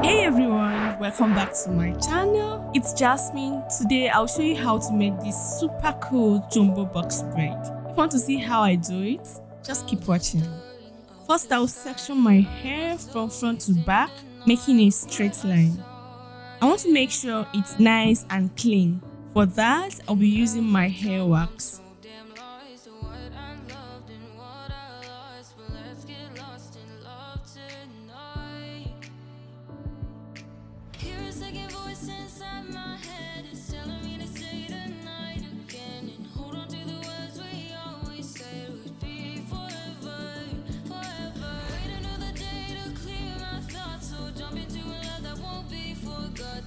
Hey everyone, welcome back to my channel. It's Jasmine. Today I'll show you how to make this super cool jumbo box braid. If you want to see how I do it, just keep watching. First I'll section my hair from front to back, making a straight line. I want to make sure it's nice and clean. For that, I'll be using my hair wax.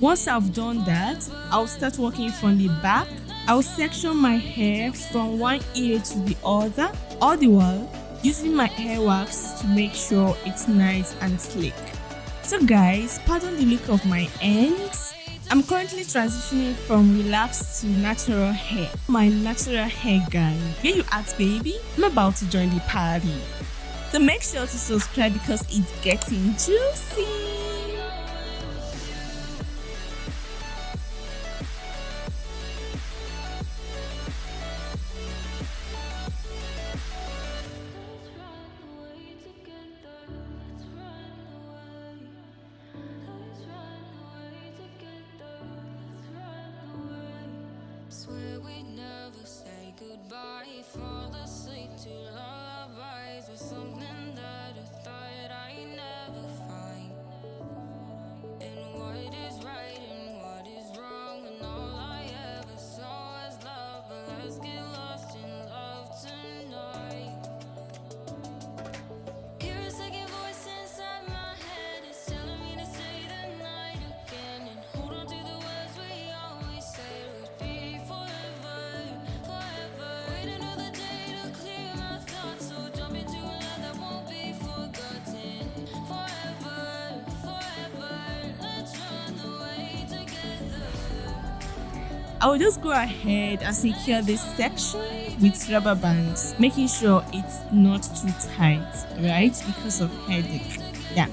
Once I've done that, I'll start working from the back. I'll section my hair from one ear to the other, all the while using my hair wax to make sure it's nice and slick. So guys, pardon the look of my ends. I'm currently transitioning from relaxed to natural hair. My natural hair guy. Where you at, baby? I'm about to join the party. So make sure to subscribe because it's getting juicy. Swear we never say goodbye. Fall asleep to lullabies with something that I thought I'd never find. And what is right and what is wrong, and all I ever saw was love. But let's get lost in love tonight. Hear a second voice inside my head, it's telling me to say the night again and hold on to the words we always said would be forever, forever. Wait another day to clear my thoughts, so jump into a love that won't be forgotten. Forever, forever, let's run away together. I will just go ahead and secure this section with rubber bands, making sure it's not too tight, right? Because of headache. Yeah.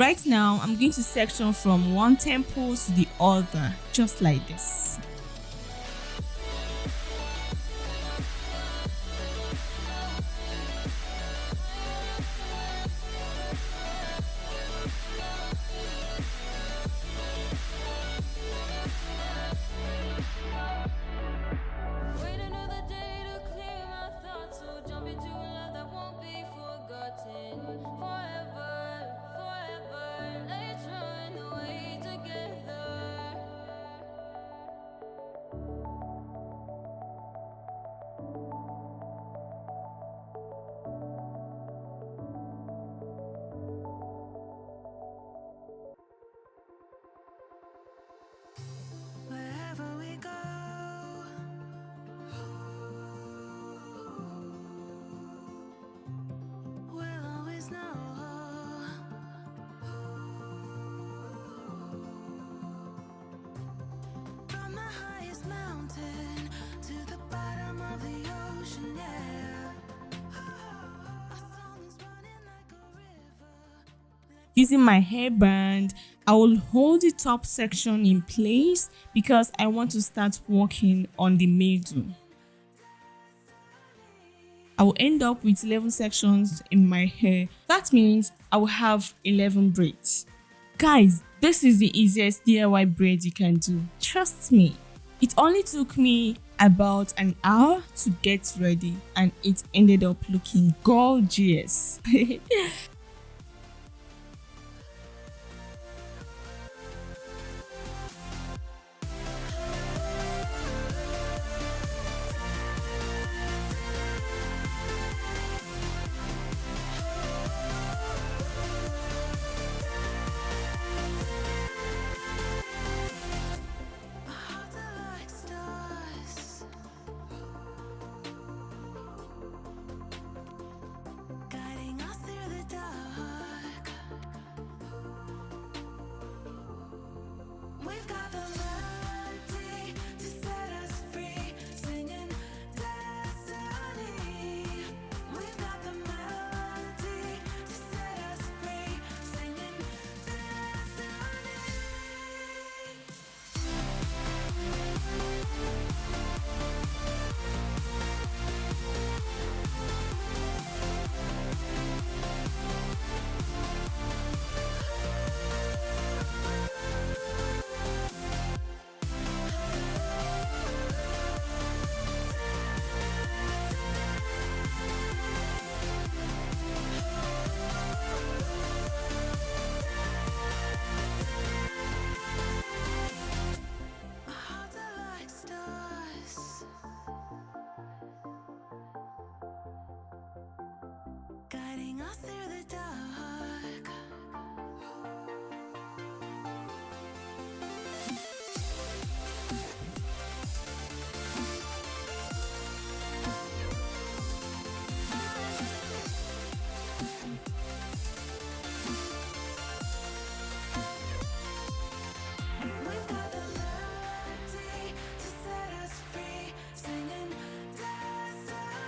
Right now, I'm going to section from one temple to the other, just like this. Wait another day to clear my thoughts, so jump into a love that won't be forgotten. Forever, forever, let's run away together. Wherever we go, we'll always know. From the highest mountain to the bottom of the ocean, yeah. Our song is running like a river. Using my hairband, I will hold the top section in place because I want to start working on the middle. I will end up with 11 sections in my hair. That means I will have 11 braids. Guys, this is the easiest DIY braid you can do. Trust me. It only took me about an hour to get ready and it ended up looking gorgeous. Hearts are like stars, guiding us through the dark. Guiding us through the dark. We've got the melody to set us free, singing destiny.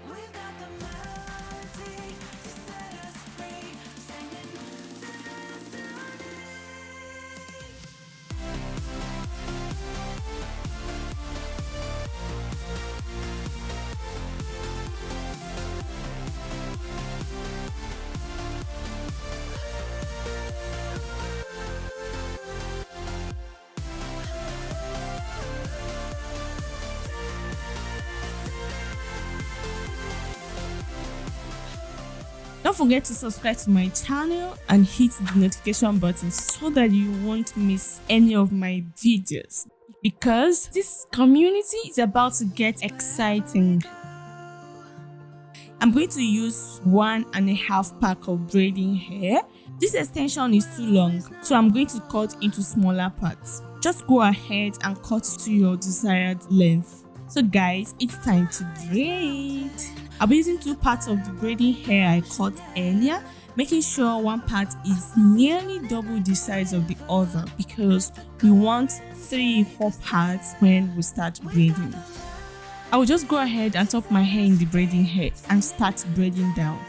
We've got the melody to set us free, singing destiny. Don't forget to subscribe to my channel and hit the notification button so that you won't miss any of my videos, because this community is about to get exciting. I'm going to use 1.5 pack of braiding hair. This extension is too long, so I'm going to cut into smaller parts. Just go ahead and cut to your desired length. So guys, it's time to braid. I'll be using 2 parts of the braiding hair I cut earlier, making sure one part is nearly double the size of the other, because we want 3 equal parts when we start braiding. I will just go ahead and tuck my hair in the braiding hair and start braiding down.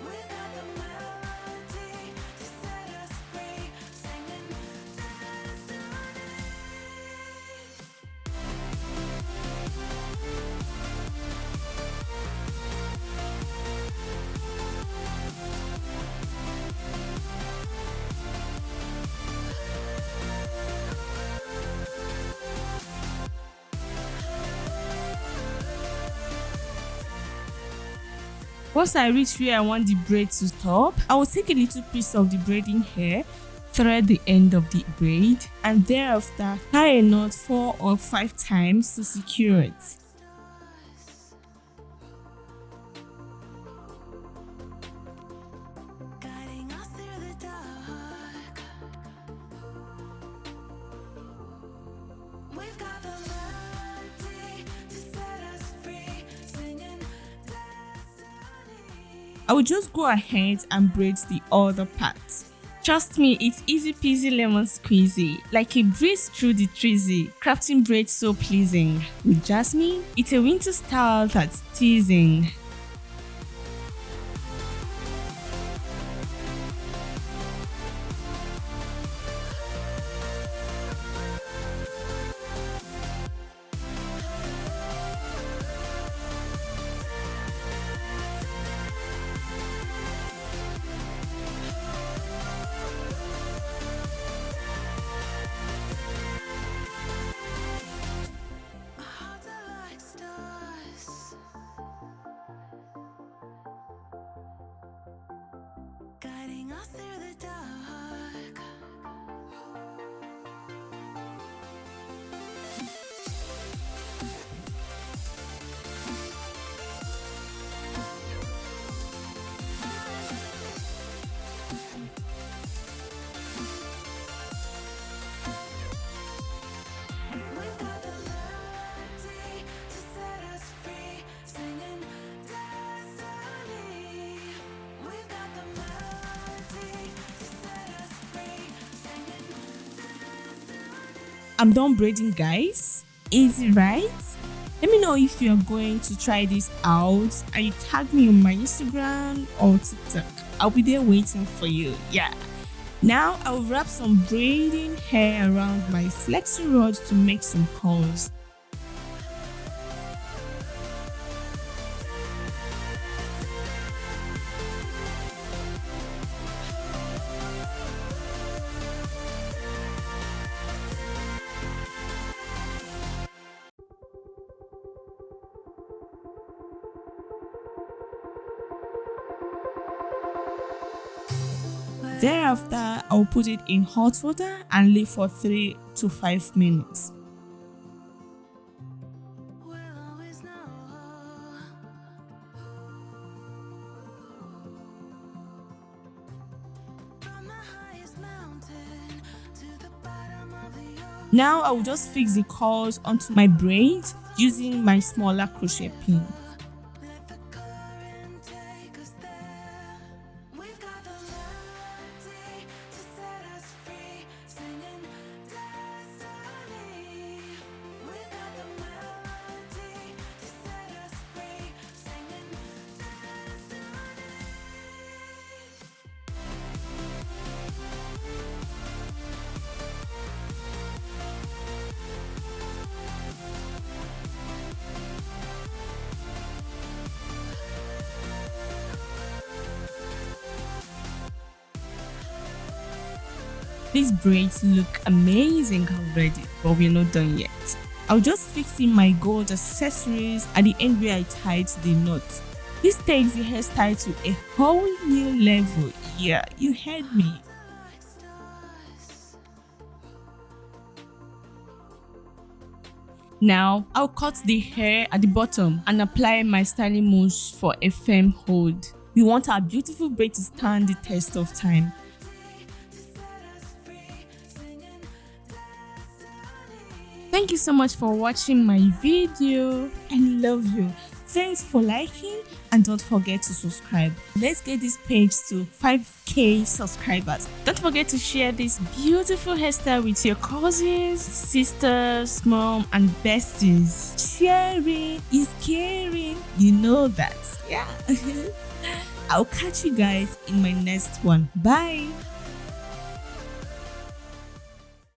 We've got the melody to set us free, singing destiny. Once I reach where I want the braid to stop, I will take a little piece of the braiding hair, thread the end of the braid, and thereafter tie a knot 4 or 5 times to secure it. Guiding us through the dark. We've got the melody to set us free, singing destiny. I will just go ahead and braid the other part. Trust me, it's easy peasy lemon squeezy, like a breeze through the treesy, crafting braids so pleasing. With Jasmine, it's a winter style that's teasing. Our hearts are like stars, guiding us through the dark. We've got the melody to set us free, singing destiny. We've got the melody to set us free, singing destiny. I'm done braiding, guys. Easy, right? Let me know if you're going to try this out and you tag me on my Instagram or TikTok. I'll be there waiting for you. Yeah. Now I'll wrap some braiding hair around my flexi rod to make some curls. Thereafter, I'll put it in hot water and leave for 3 to 5 minutes. We'll always know Now I will just fix the curls onto my braids using my smaller crochet pin. Let the current take us there. We've got the melody to set us free, singing destiny. We've got the melody to set us free, singing destiny. These braids look amazing already, but we're not done yet. I'll just fix in my gold accessories at the end where I tied the knot. This takes the hairstyle to a whole new level. Yeah, you heard me. Now, I'll cut the hair at the bottom and apply my styling mousse for a firm hold. We want our beautiful braid to stand the test of time. Thank you so much for watching my video. I love you. Thanks for liking and don't forget to subscribe. Let's get this page to 5k subscribers. Don't forget to share this beautiful hairstyle with your cousins, sisters, mom and besties. Sharing is caring. You know that. Yeah. I'll catch you guys in my next one. Bye.